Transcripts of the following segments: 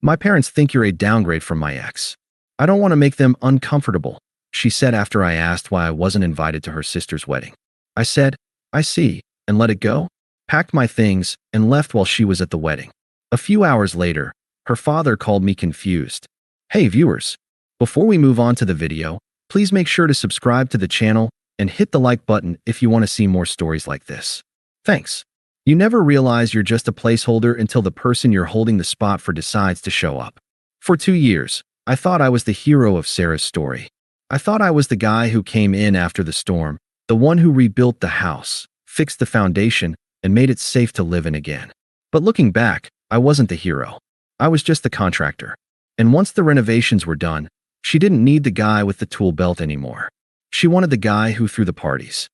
My parents think you're a downgrade from my ex. I don't want to make them uncomfortable, she said after I asked why I wasn't invited to her sister's wedding. I said, I see, and let it go, packed my things, and left while she was at the wedding. A few hours later, her father called me confused. Hey viewers, before we move on to the video, please make sure to subscribe to the channel and hit the like button if you want to see more stories like this. Thanks. You never realize you're just a placeholder until the person you're holding the spot for decides to show up. For 2 years, I thought I was the hero of Sarah's story. I thought I was the guy who came in after the storm, the one who rebuilt the house, fixed the foundation, and made it safe to live in again. But looking back, I wasn't the hero. I was just the contractor. And once the renovations were done, she didn't need the guy with the tool belt anymore. She wanted the guy who threw the parties.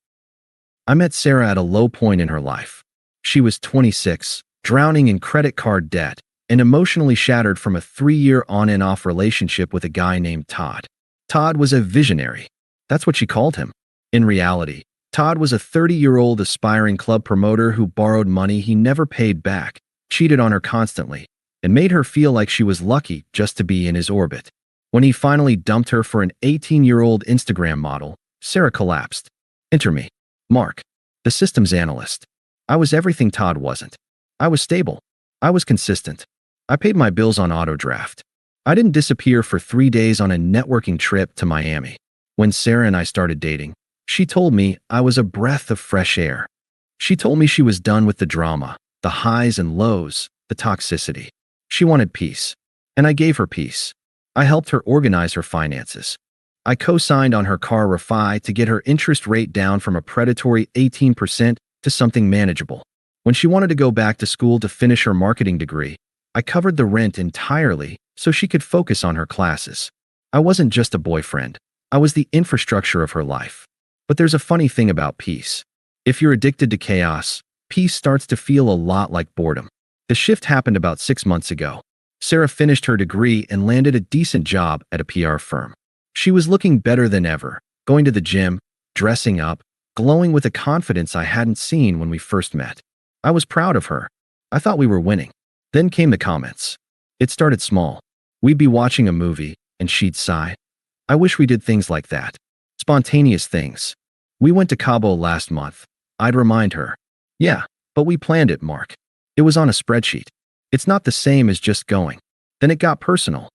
I met Sarah at a low point in her life. She was 26, drowning in credit card debt, and emotionally shattered from a 3-year on and off relationship with a guy named Todd. Todd was a visionary. That's what she called him. In reality, Todd was a 30-year-old aspiring club promoter who borrowed money he never paid back, cheated on her constantly, and made her feel like she was lucky just to be in his orbit. When he finally dumped her for an 18-year-old Instagram model, Sarah collapsed. Enter me, Mark, the systems analyst. I was everything Todd wasn't. I was stable. I was consistent. I paid my bills on auto draft. I didn't disappear for 3 days on a networking trip to Miami. When Sarah and I started dating, she told me I was a breath of fresh air. She told me she was done with the drama, the highs and lows, the toxicity. She wanted peace, and I gave her peace. I helped her organize her finances. I co-signed on her car refi to get her interest rate down from a predatory 18% to something manageable. When she wanted to go back to school to finish her marketing degree, I covered the rent entirely so she could focus on her classes. I wasn't just a boyfriend. I was the infrastructure of her life. But there's a funny thing about peace. If you're addicted to chaos, peace starts to feel a lot like boredom. The shift happened about 6 months ago. Sarah finished her degree and landed a decent job at a PR firm. She was looking better than ever, going to the gym, dressing up, glowing with a confidence I hadn't seen when we first met. I was proud of her. I thought we were winning. Then came the comments. It started small. We'd be watching a movie, and she'd sigh. I wish we did things like that. Spontaneous things. We went to Cabo last month. I'd remind her. Yeah, but we planned it, Mark. It was on a spreadsheet. It's not the same as just going. Then it got personal.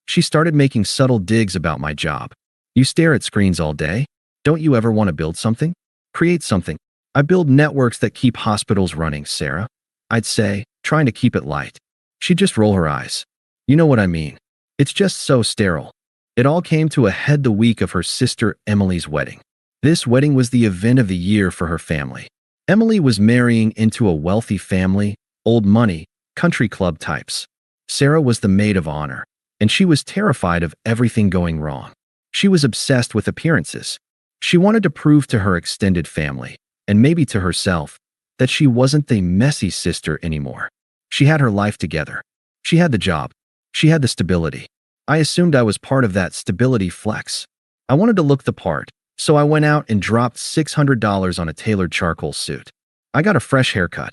She started making subtle digs about my job. You stare at screens all day? Don't you ever want to build something? Create something. I build networks that keep hospitals running, Sarah. I'd say, trying to keep it light. She'd just roll her eyes. You know what I mean. It's just so sterile. It all came to a head the week of her sister Emily's wedding. This wedding was the event of the year for her family. Emily was marrying into a wealthy family, old money, country club types. Sarah was the maid of honor, and she was terrified of everything going wrong. She was obsessed with appearances. She wanted to prove to her extended family, and maybe to herself, that she wasn't the messy sister anymore. She had her life together. She had the job. She had the stability. I assumed I was part of that stability flex. I wanted to look the part, so I went out and dropped $600 on a tailored charcoal suit. I got a fresh haircut.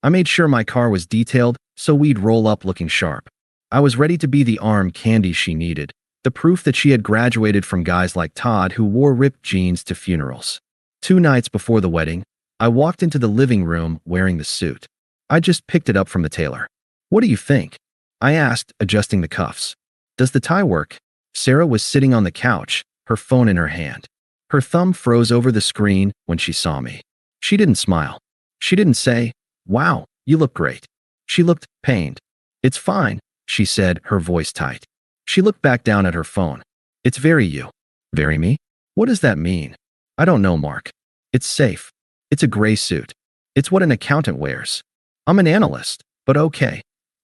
I made sure my car was detailed so we'd roll up looking sharp. I was ready to be the arm candy she needed, the proof that she had graduated from guys like Todd who wore ripped jeans to funerals. 2 nights before the wedding, I walked into the living room wearing the suit. I just picked it up from the tailor. What do you think? I asked, adjusting the cuffs. Does the tie work? Sarah was sitting on the couch, her phone in her hand. Her thumb froze over the screen when she saw me. She didn't smile. She didn't say, "Wow, you look great." She looked pained. "It's fine," she said, her voice tight. She looked back down at her phone. "It's very you." "Very me? What does that mean?" "I don't know, Mark. It's safe. It's a gray suit. It's what an accountant wears." "I'm an analyst, but okay,"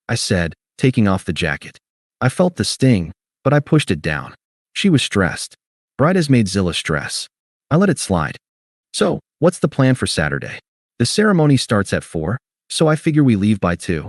I said, taking off the jacket. I felt the sting, but I pushed it down. She was stressed. Bridesmaidzilla stress. I let it slide. "So, what's the plan for Saturday?" "The ceremony starts at 4, so I figure we leave by 2.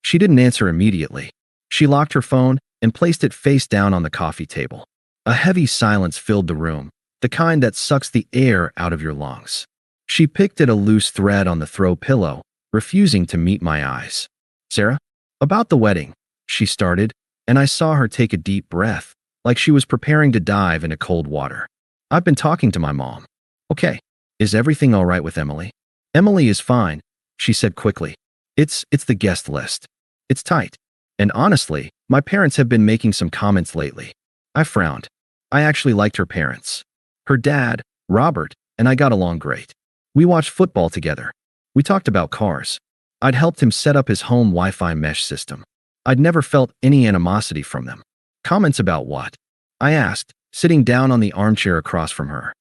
She didn't answer immediately. She locked her phone and placed it face down on the coffee table. A heavy silence filled the room, the kind that sucks the air out of your lungs. She picked at a loose thread on the throw pillow, refusing to meet my eyes. "Sarah? About the wedding. she started, and I saw her take a deep breath, like she was preparing to dive into cold water. I've been talking to my mom. Okay, is everything all right with Emily? Emily is fine, she said quickly. It's the guest list. It's tight. And honestly, my parents have been making some comments lately. I frowned. I actually liked her parents. Her dad, Robert, and I got along great. We watched football together. We talked about cars. I'd helped him set up his home Wi-Fi mesh system. I'd never felt any animosity from them. Comments about what? I asked, sitting down on the armchair across from her.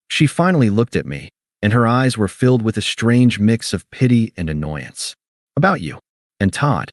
She finally looked at me, and her eyes were filled with a strange mix of pity and annoyance. About you. And Todd.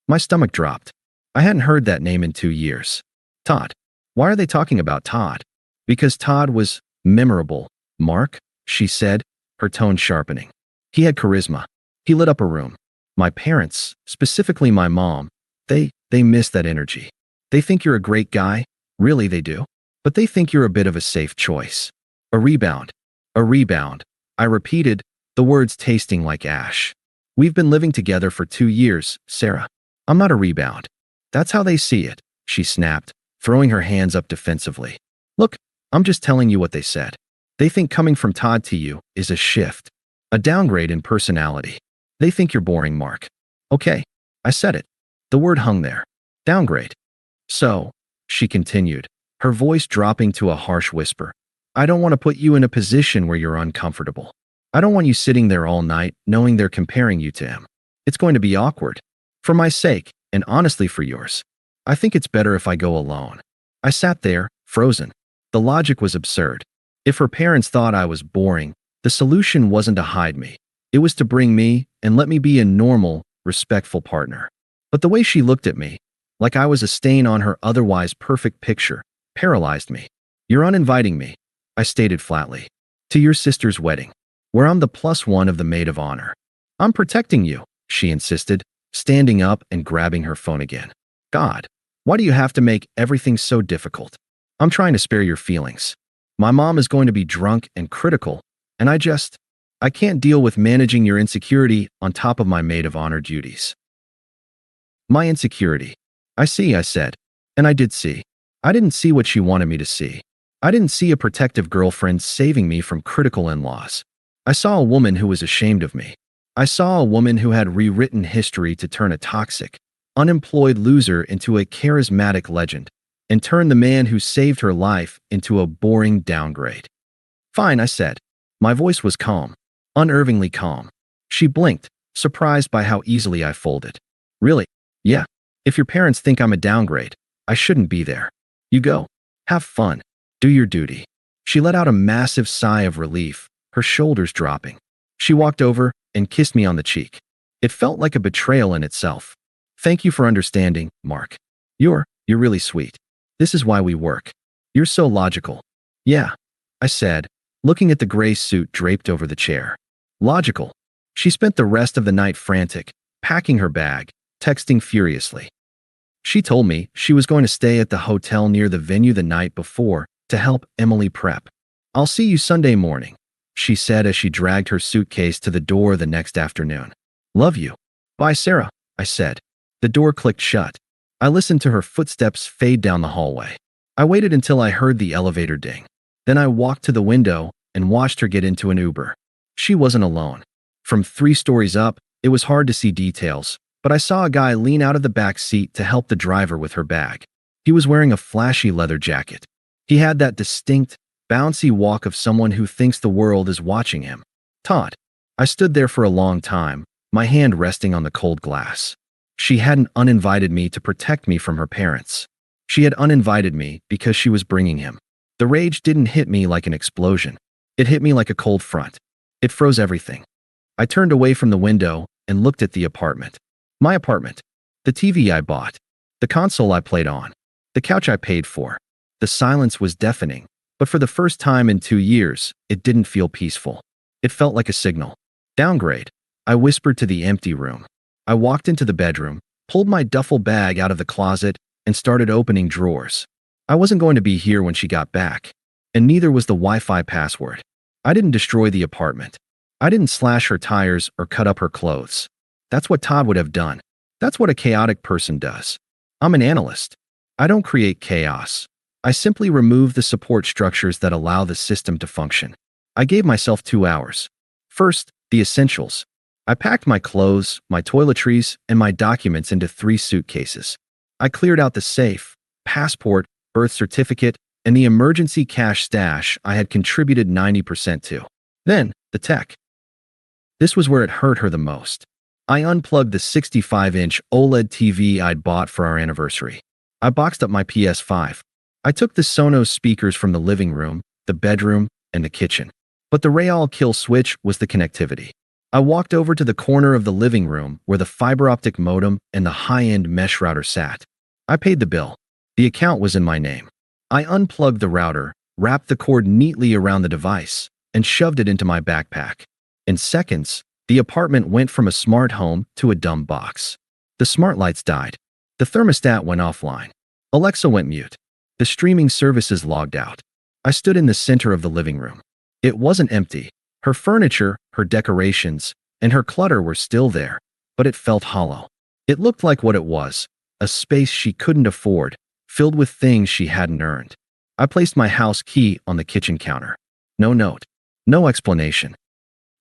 My stomach dropped. I hadn't heard that name in 2 years. Todd. Why are they talking about Todd? Because Todd was memorable, Mark, she said, her tone sharpening. He had charisma. He lit up a room. My parents, specifically my mom, they miss that energy. They think you're a great guy. Really, they do. But they think you're a bit of a safe choice. A rebound. A rebound. I repeated, the words tasting like ash. We've been living together for 2 years, Sarah. I'm not a rebound. That's how they see it, she snapped, throwing her hands up defensively. Look, I'm just telling you what they said. They think coming from Todd to you is a shift. A downgrade in personality. They think you're boring, Mark. Okay, I said it. The word hung there. Downgrade. So, she continued, her voice dropping to a harsh whisper. I don't want to put you in a position where you're uncomfortable. I don't want you sitting there all night knowing they're comparing you to him. It's going to be awkward. For my sake, and honestly for yours. I think it's better if I go alone. I sat there, frozen. The logic was absurd. If her parents thought I was boring, the solution wasn't to hide me. It was to bring me and let me be a normal, respectful partner. But the way she looked at me, like I was a stain on her otherwise perfect picture, paralyzed me. You're uninviting me, I stated flatly, to your sister's wedding, where I'm the +1 of the maid of honor. I'm protecting you, she insisted, standing up and grabbing her phone again. God, why do you have to make everything so difficult? I'm trying to spare your feelings. My mom is going to be drunk and critical, and I can't deal with managing your insecurity on top of my maid of honor duties. My insecurity. I see, I said. And I did see. I didn't see what she wanted me to see. I didn't see a protective girlfriend saving me from critical in-laws. I saw a woman who was ashamed of me. I saw a woman who had rewritten history to turn a toxic, unemployed loser into a charismatic legend, and turn the man who saved her life into a boring downgrade. Fine, I said. My voice was calm, unnervingly calm. She blinked, surprised by how easily I folded. Really? Yeah. If your parents think I'm a downgrade, I shouldn't be there. You go. Have fun. Do your duty. She let out a massive sigh of relief, her shoulders dropping. She walked over and kissed me on the cheek. It felt like a betrayal in itself. Thank you for understanding, Mark. You're really sweet. This is why we work. You're so logical. Yeah, I said, looking at the gray suit draped over the chair. Logical. She spent the rest of the night frantic, packing her bag, texting furiously. She told me she was going to stay at the hotel near the venue the night before to help Emily prep. I'll see you Sunday morning, she said as she dragged her suitcase to the door the next afternoon. Love you. Bye, Sarah, I said. The door clicked shut. I listened to her footsteps fade down the hallway. I waited until I heard the elevator ding. Then I walked to the window and watched her get into an Uber. She wasn't alone. From 3 stories up, it was hard to see details, but I saw a guy lean out of the back seat to help the driver with her bag. He was wearing a flashy leather jacket. He had that distinct, bouncy walk of someone who thinks the world is watching him. Todd. I stood there for a long time, my hand resting on the cold glass. She hadn't uninvited me to protect me from her parents. She had uninvited me because she was bringing him. The rage didn't hit me like an explosion. It hit me like a cold front. It froze everything. I turned away from the window and looked at the apartment. My apartment. The TV I bought. The console I played on. The couch I paid for. The silence was deafening, but for the first time in 2 years, it didn't feel peaceful. It felt like a signal. Downgrade. I whispered to the empty room. I walked into the bedroom, pulled my duffel bag out of the closet, and started opening drawers. I wasn't going to be here when she got back, and neither was the Wi-Fi password. I didn't destroy the apartment. I didn't slash her tires or cut up her clothes. That's what Todd would have done. That's what a chaotic person does. I'm an analyst. I don't create chaos. I simply remove the support structures that allow the system to function. I gave myself 2 hours. First, the essentials. I packed my clothes, my toiletries, and my documents into 3 suitcases. I cleared out the safe, passport, birth certificate, and the emergency cash stash I had contributed 90% to. Then, the tech. This was where it hurt her the most. I unplugged the 65-inch OLED TV I'd bought for our anniversary. I boxed up my PS5. I took the Sonos speakers from the living room, the bedroom, and the kitchen. But the real kill switch was the connectivity. I walked over to the corner of the living room where the fiber optic modem and the high-end mesh router sat. I paid the bill. The account was in my name. I unplugged the router, wrapped the cord neatly around the device, and shoved it into my backpack. In seconds, the apartment went from a smart home to a dumb box. The smart lights died. The thermostat went offline. Alexa went mute. The streaming services logged out. I stood in the center of the living room. It wasn't empty. Her furniture, her decorations, and her clutter were still there, but it felt hollow. It looked like what it was, a space she couldn't afford, filled with things she hadn't earned. I placed my house key on the kitchen counter. No note. No explanation.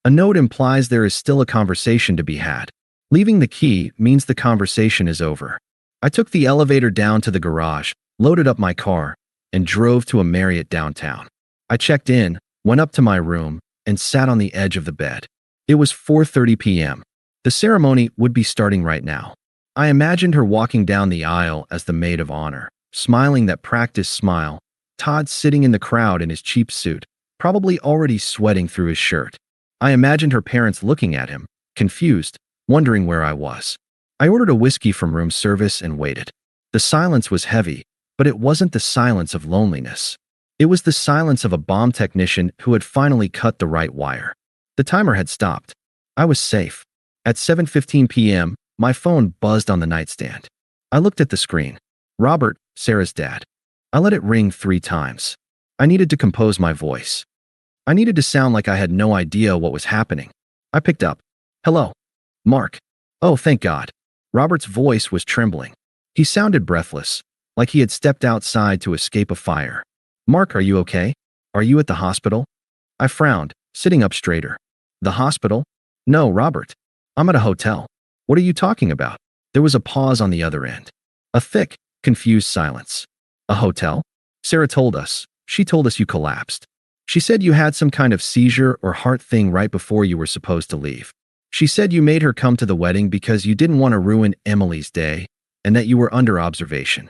A note implies there is still a conversation to be had. Leaving the key means the conversation is over. I took the elevator down to the garage, loaded up my car, and drove to a Marriott downtown. I checked in, went up to my room, and sat on the edge of the bed. It was 4:30 p.m. The ceremony would be starting right now. I imagined her walking down the aisle as the maid of honor, smiling that practiced smile, Todd sitting in the crowd in his cheap suit, probably already sweating through his shirt. I imagined her parents looking at him, confused, wondering where I was. I ordered a whiskey from room service and waited. The silence was heavy, but it wasn't the silence of loneliness. It was the silence of a bomb technician who had finally cut the right wire. The timer had stopped. I was safe. At 7:15 p.m., my phone buzzed on the nightstand. I looked at the screen. Robert, Sarah's dad. I let it ring 3 times. I needed to compose my voice. I needed to sound like I had no idea what was happening. I picked up. Hello. Mark. Oh, thank God. Robert's voice was trembling. He sounded breathless, like he had stepped outside to escape a fire. Mark, are you okay? Are you at the hospital? I frowned, sitting up straighter. The hospital? No, Robert. I'm at a hotel. What are you talking about? There was a pause on the other end. A thick, confused silence. A hotel? Sarah told us. She told us you collapsed. She said you had some kind of seizure or heart thing right before you were supposed to leave. She said you made her come to the wedding because you didn't want to ruin Emily's day and that you were under observation.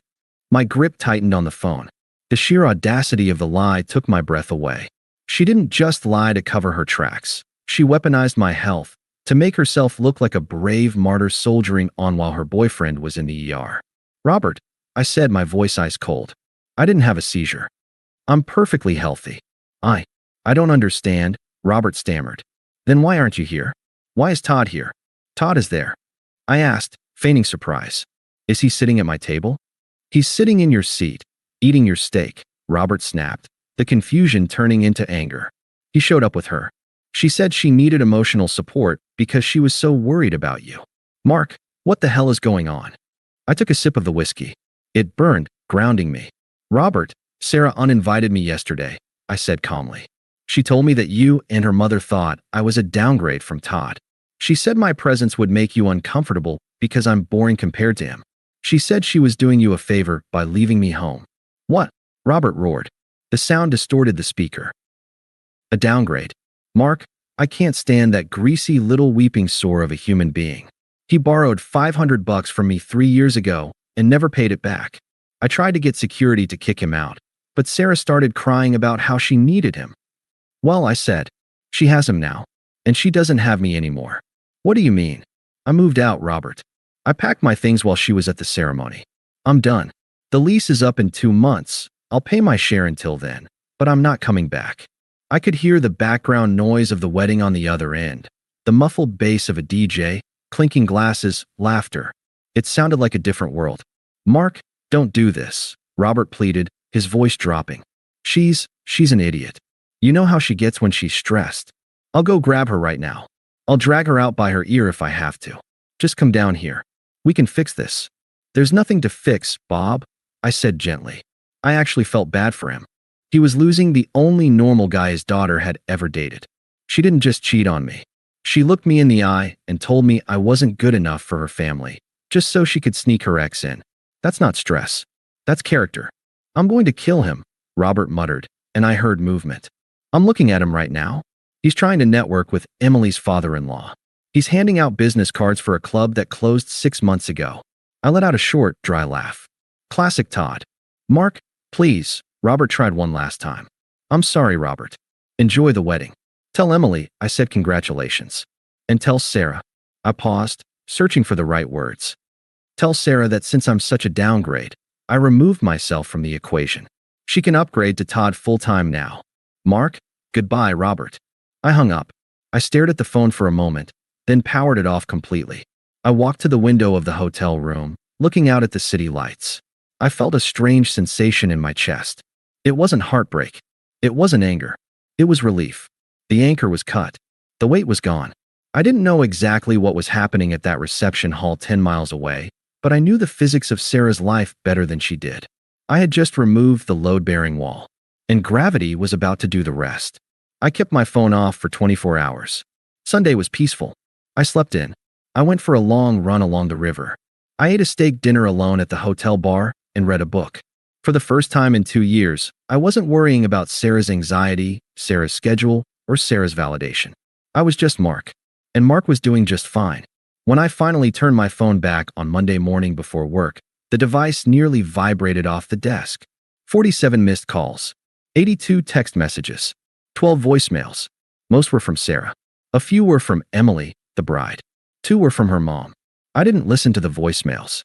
My grip tightened on the phone. The sheer audacity of the lie took my breath away. She didn't just lie to cover her tracks. She weaponized my health to make herself look like a brave martyr soldiering on while her boyfriend was in the ER. Robert, I said, my voice ice cold. I didn't have a seizure. I'm perfectly healthy. I don't understand, Robert stammered. Then why aren't you here? Why is Todd here? Todd is there. I asked, feigning surprise. Is he sitting at my table? He's sitting in your seat, eating your steak, Robert snapped, the confusion turning into anger. He showed up with her. She said she needed emotional support because she was so worried about you. Mark, what the hell is going on? I took a sip of the whiskey. It burned, grounding me. Robert, Sarah uninvited me yesterday, I said calmly. She told me that you and her mother thought I was a downgrade from Todd. She said my presence would make you uncomfortable because I'm boring compared to him. She said she was doing you a favor by leaving me home. What? Robert roared. The sound distorted the speaker. A downgrade. Mark, I can't stand that greasy little weeping sore of a human being. He borrowed $500 from me 3 years ago and never paid it back. I tried to get security to kick him out, but Sarah started crying about how she needed him. Well, I said, she has him now, and she doesn't have me anymore. What do you mean? I moved out, Robert. I packed my things while she was at the ceremony. I'm done. The lease is up in 2 months. I'll pay my share until then, but I'm not coming back. I could hear the background noise of the wedding on the other end, the muffled bass of a DJ, clinking glasses, laughter. It sounded like a different world. Mark, don't do this, Robert pleaded, his voice dropping. She's an idiot. You know how she gets when she's stressed. I'll go grab her right now. I'll drag her out by her ear if I have to. Just come down here. We can fix this. There's nothing to fix, Bob, I said gently. I actually felt bad for him. He was losing the only normal guy his daughter had ever dated. She didn't just cheat on me. She looked me in the eye and told me I wasn't good enough for her family, just so she could sneak her ex in. That's not stress. That's character. I'm going to kill him, Robert muttered, and I heard movement. I'm looking at him right now. He's trying to network with Emily's father-in-law. He's handing out business cards for a club that closed 6 months ago. I let out a short, dry laugh. Classic Todd. Mark, please. Robert tried one last time. I'm sorry, Robert. Enjoy the wedding. Tell Emily I said congratulations. And tell Sarah. I paused, searching for the right words. Tell Sarah that since I'm such a downgrade, I removed myself from the equation. She can upgrade to Todd full-time now. Mark, goodbye, Robert. I hung up. I stared at the phone for a moment, then powered it off completely. I walked to the window of the hotel room, looking out at the city lights. I felt a strange sensation in my chest. It wasn't heartbreak. It wasn't anger. It was relief. The anchor was cut. The weight was gone. I didn't know exactly what was happening at that reception hall 10 miles away, but I knew the physics of Sarah's life better than she did. I had just removed the load-bearing wall, and gravity was about to do the rest. I kept my phone off for 24 hours. Sunday was peaceful. I slept in. I went for a long run along the river. I ate a steak dinner alone at the hotel bar and read a book. For the first time in 2 years, I wasn't worrying about Sarah's anxiety, Sarah's schedule, or Sarah's validation. I was just Mark, and Mark was doing just fine. When I finally turned my phone back on Monday morning before work, the device nearly vibrated off the desk. 47 missed calls, 82 text messages, 12 voicemails. Most were from Sarah. A few were from Emily, the bride. 2 were from her mom. I didn't listen to the voicemails.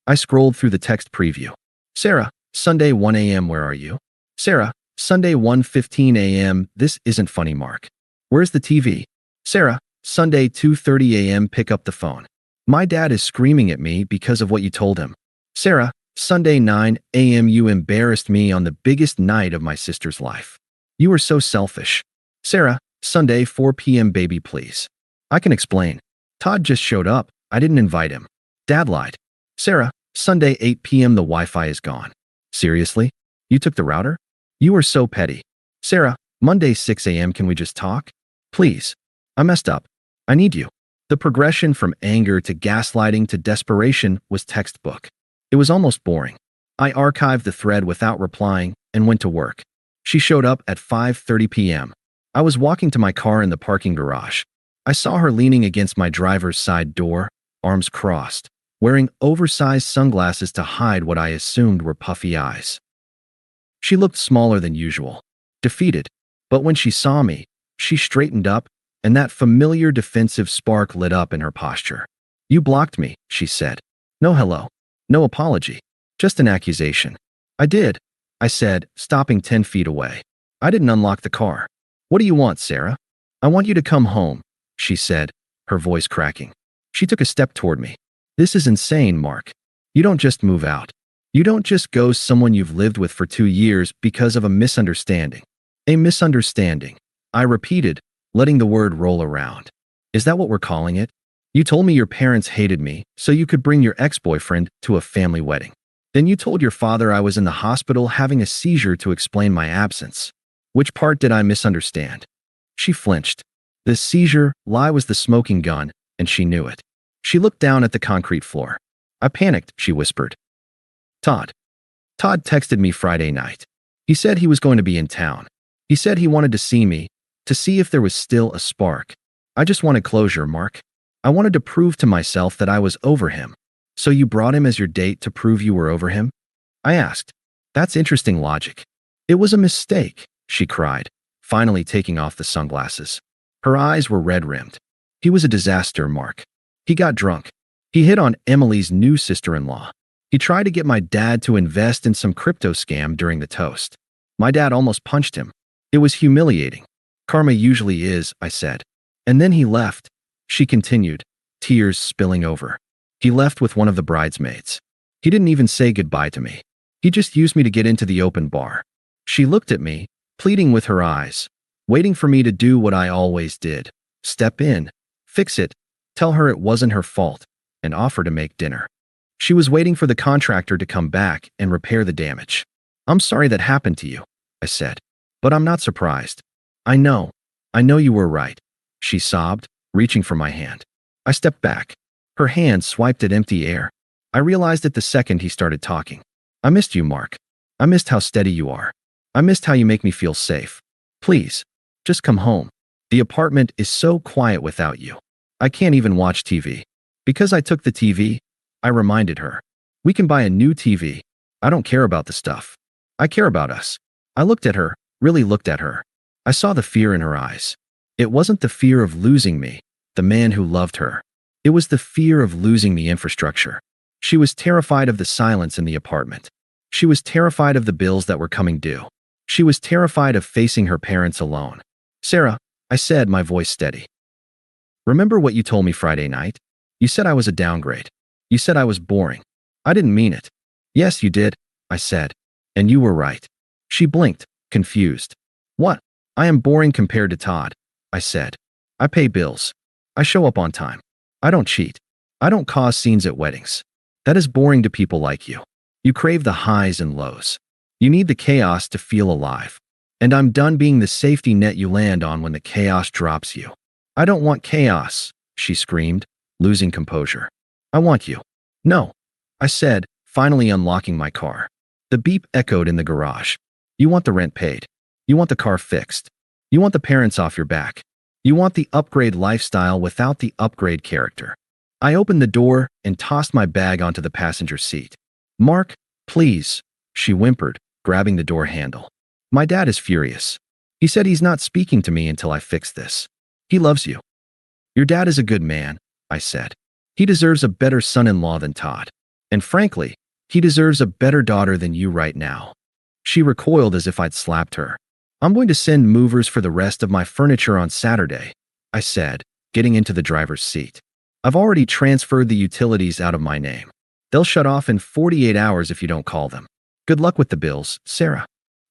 I scrolled through the text preview. Sarah, Sunday 1 a.m. Where are you? Sarah, Sunday 1:15 a.m. This isn't funny, Mark. Where's the TV? Sarah, Sunday 2:30 a.m. Pick up the phone. My dad is screaming at me because of what you told him. Sarah, Sunday 9 a.m. You embarrassed me on the biggest night of my sister's life. You were so selfish. Sarah, Sunday 4 p.m. Baby, please. I can explain. Todd just showed up. I didn't invite him. Dad lied. Sarah, Sunday 8 p.m. The Wi-Fi is gone. Seriously? You took the router? You are so petty. Sarah, Monday 6 a.m. Can we just talk? Please. I messed up. I need you. The progression from anger to gaslighting to desperation was textbook. It was almost boring. I archived the thread without replying and went to work. She showed up at 5:30 p.m. I was walking to my car in the parking garage. I saw her leaning against my driver's side door, arms crossed, wearing oversized sunglasses to hide what I assumed were puffy eyes. She looked smaller than usual, defeated, but when she saw me, she straightened up, and that familiar defensive spark lit up in her posture. You blocked me, she said. No hello. No apology. Just an accusation. I did, I said, stopping 10 feet away. I didn't unlock the car. What do you want, Sarah? I want you to come home, she said, her voice cracking. She took a step toward me. This is insane, Mark. You don't just move out. You don't just ghost someone you've lived with for 2 years because of a misunderstanding. A misunderstanding, I repeated, letting the word roll around. Is that what we're calling it? You told me your parents hated me, so you could bring your ex-boyfriend to a family wedding. Then you told your father I was in the hospital having a seizure to explain my absence. Which part did I misunderstand? She flinched. The seizure lie was the smoking gun, and she knew it. She looked down at the concrete floor. I panicked, she whispered. Todd. Todd texted me Friday night. He said he was going to be in town. He said he wanted to see me, to see if there was still a spark. I just wanted closure, Mark. I wanted to prove to myself that I was over him. So you brought him as your date to prove you were over him? I asked. That's interesting logic. It was a mistake, she cried, finally taking off the sunglasses. Her eyes were red-rimmed. He was a disaster, Mark. He got drunk. He hit on Emily's new sister-in-law. He tried to get my dad to invest in some crypto scam during the toast. My dad almost punched him. It was humiliating. Karma usually is, I said. And then he left, she continued, tears spilling over. He left with one of the bridesmaids. He didn't even say goodbye to me. He just used me to get into the open bar. She looked at me, pleading with her eyes, waiting for me to do what I always did. Step in, fix it, tell her it wasn't her fault. and offered to make dinner. She was waiting for the contractor to come back and repair the damage. "I'm sorry that happened to you," I said. "But I'm not surprised. I know you were right," she sobbed, reaching for my hand. I stepped back. Her hand swiped at empty air. I realized it the second he started talking. "I missed you, Mark. I missed how steady you are. I missed how you make me feel safe. Please, just come home. The apartment is so quiet without you. I can't even watch TV." Because I took the TV, I reminded her. "We can buy a new TV. I don't care about the stuff. I care about us." I looked at her, really looked at her. I saw the fear in her eyes. It wasn't the fear of losing me, the man who loved her. It was the fear of losing the infrastructure. She was terrified of the silence in the apartment. She was terrified of the bills that were coming due. She was terrified of facing her parents alone. "Sarah," I said, my voice steady. "Remember what you told me Friday night? You said I was a downgrade. You said I was boring. I didn't mean it." "Yes, you did," I said. "And you were right." She blinked, confused. "What?" "I am boring compared to Todd," I said. "I pay bills. I show up on time. I don't cheat. I don't cause scenes at weddings. That is boring to people like you. You crave the highs and lows. You need the chaos to feel alive. And I'm done being the safety net you land on when the chaos drops you." "I don't want chaos," she screamed, losing composure. "I want you." "No," I said, finally unlocking my car. The beep echoed in the garage. "You want the rent paid. You want the car fixed. You want the parents off your back. You want the upgrade lifestyle without the upgrade character." I opened the door and tossed my bag onto the passenger seat. "Mark, please," she whimpered, grabbing the door handle. "My dad is furious. He said he's not speaking to me until I fix this. He loves you." "Your dad is a good man," I said. "He deserves a better son-in-law than Todd. And frankly, he deserves a better daughter than you right now." She recoiled as if I'd slapped her. "I'm going to send movers for the rest of my furniture on Saturday," I said, getting into the driver's seat. "I've already transferred the utilities out of my name. They'll shut off in 48 hours if you don't call them. Good luck with the bills, Sarah."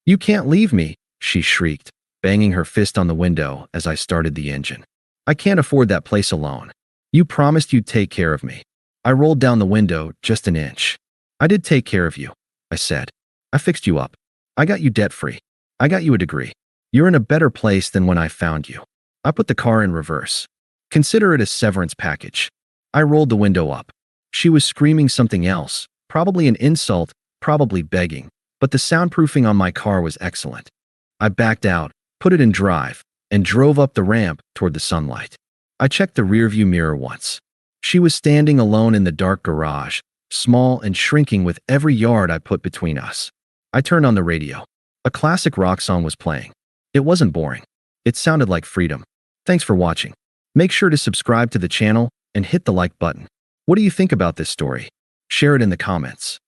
"You can't leave me," she shrieked, banging her fist on the window as I started the engine. "I can't afford that place alone. You promised you'd take care of me." I rolled down the window just an inch. "I did take care of you," I said. "I fixed you up. I got you debt-free. I got you a degree. You're in a better place than when I found you." I put the car in reverse. "Consider it a severance package." I rolled the window up. She was screaming something else, probably an insult, probably begging, but the soundproofing on my car was excellent. I backed out, put it in drive, and drove up the ramp toward the sunlight. I checked the rearview mirror once. She was standing alone in the dark garage, small and shrinking with every yard I put between us. I turned on the radio. A classic rock song was playing. It wasn't boring. It sounded like freedom. Thanks for watching. Make sure to subscribe to the channel and hit the like button. What do you think about this story? Share it in the comments.